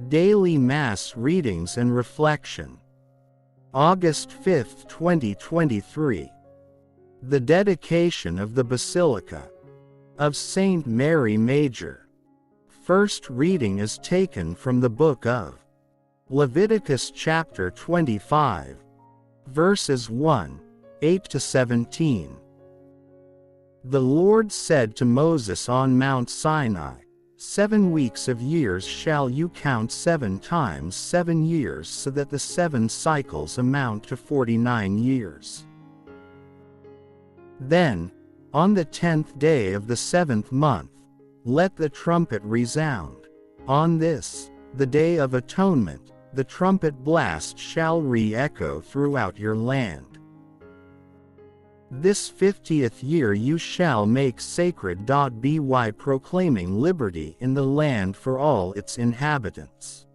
Daily Mass Readings and Reflection. August 5, 2023. The dedication of the Basilica of Saint Mary Major. First reading is taken from the book of Leviticus chapter 25, verses 1:8 to 17. The Lord said to Moses on Mount Sinai, 7 weeks of years shall you count 7 times 7 years, so that the 7 cycles amount to 49 years. Then, on the 10th day of the 7th month, let the trumpet resound. On this, the Day of Atonement, the trumpet blast shall re-echo throughout your land. This 50th year you shall make sacred. By proclaiming liberty in the land for all its inhabitants.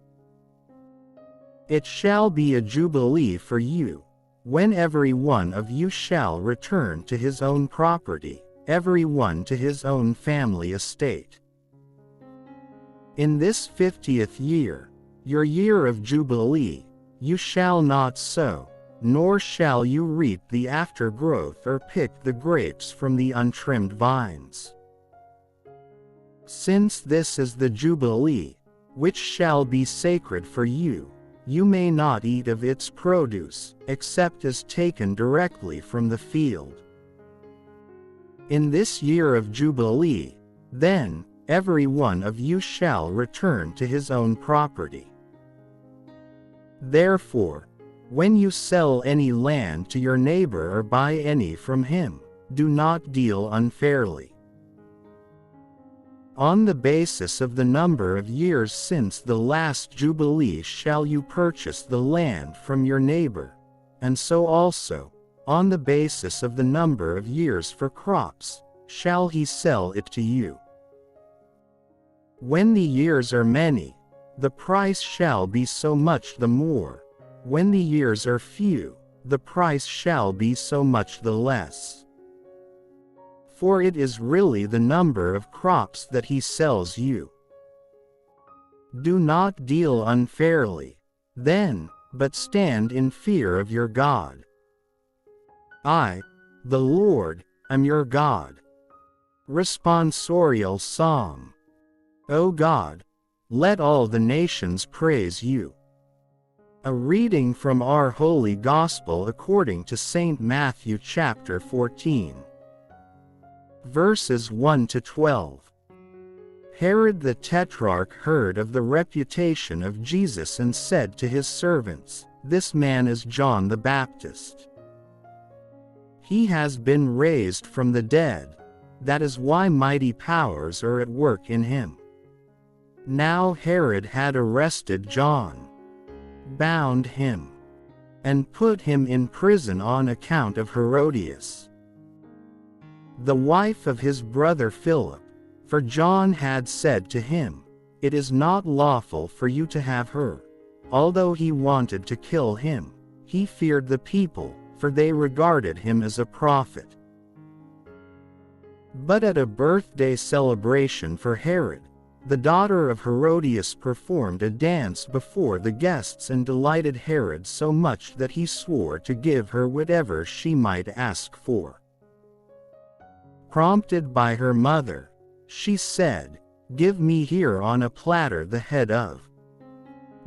It shall be a jubilee for you, when every one of you shall return to his own property, every one to his own family estate. In this 50th year, your year of jubilee, you shall not sow, nor shall you reap the aftergrowth or pick the grapes from the untrimmed vines. Since this is the Jubilee, which shall be sacred for you, you may not eat of its produce, except as taken directly from the field. In this year of Jubilee, then, every one of you shall return to his own property. Therefore, when you sell any land to your neighbor or buy any from him, do not deal unfairly. On the basis of the number of years since the last Jubilee shall you purchase the land from your neighbor, and so also, on the basis of the number of years for crops, shall he sell it to you. When the years are many, the price shall be so much the more. When the years are few, the price shall be so much the less. For it is really the number of crops that he sells you. Do not deal unfairly, then, but stand in fear of your God. I, the Lord, am your God. Responsorial Psalm. O God, let all the nations praise you. A reading from our Holy Gospel according to St. Matthew chapter 14. Verses 1 to 12. Herod the Tetrarch heard of the reputation of Jesus and said to his servants, "This man is John the Baptist. He has been raised from the dead, that is why mighty powers are at work in him." Now Herod had arrested John, bound him, and put him in prison on account of Herodias, the wife of his brother Philip, for John had said to him, "It is not lawful for you to have her." Although he wanted to kill him, he feared the people, for they regarded him as a prophet. But at a birthday celebration for Herod, the daughter of Herodias performed a dance before the guests and delighted Herod so much that he swore to give her whatever she might ask for. Prompted by her mother, she said, "Give me here on a platter the head of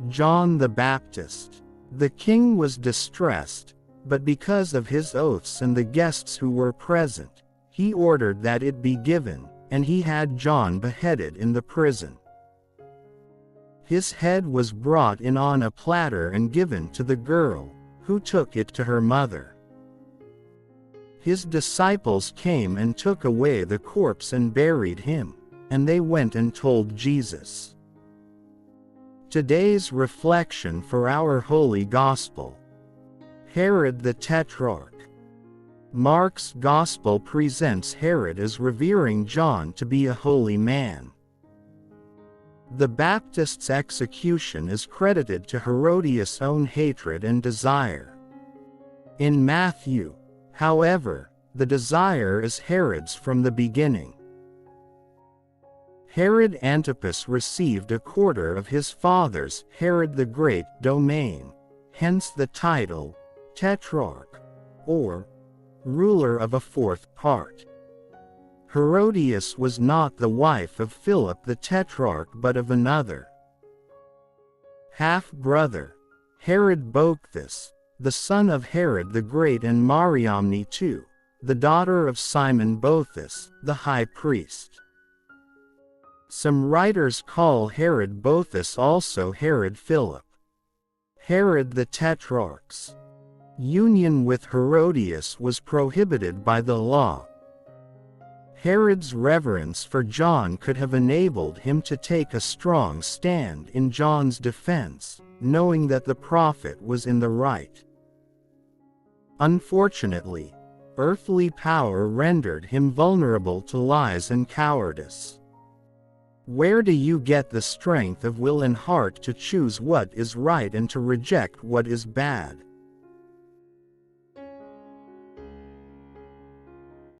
John the Baptist." The king was distressed, but because of his oaths and the guests who were present, he ordered that it be given, and he had John beheaded in the prison. His head was brought in on a platter and given to the girl, who took it to her mother. His disciples came and took away the corpse and buried him, and they went and told Jesus. Today's reflection for our Holy Gospel. Herod the Tetrarch. Mark's Gospel presents Herod as revering John to be a holy man. The Baptist's execution is credited to Herodias' own hatred and desire. In Matthew, however, the desire is Herod's from the beginning. Herod Antipas received a quarter of his father's, Herod the Great, domain, hence the title, Tetrarch, or ruler of a fourth part. Herodias was not the wife of Philip the Tetrarch but of another half-brother, Herod Bocchus, the son of Herod the Great, and Mariamne too, the daughter of Simon Boethus, the high priest. Some writers call Herod Boethus also Herod Philip. Herod the Tetrarch's union with Herodias was prohibited by the law. Herod's reverence for John could have enabled him to take a strong stand in John's defense, knowing that the prophet was in the right. Unfortunately, earthly power rendered him vulnerable to lies and cowardice. Where do you get the strength of will and heart to choose what is right and to reject what is bad?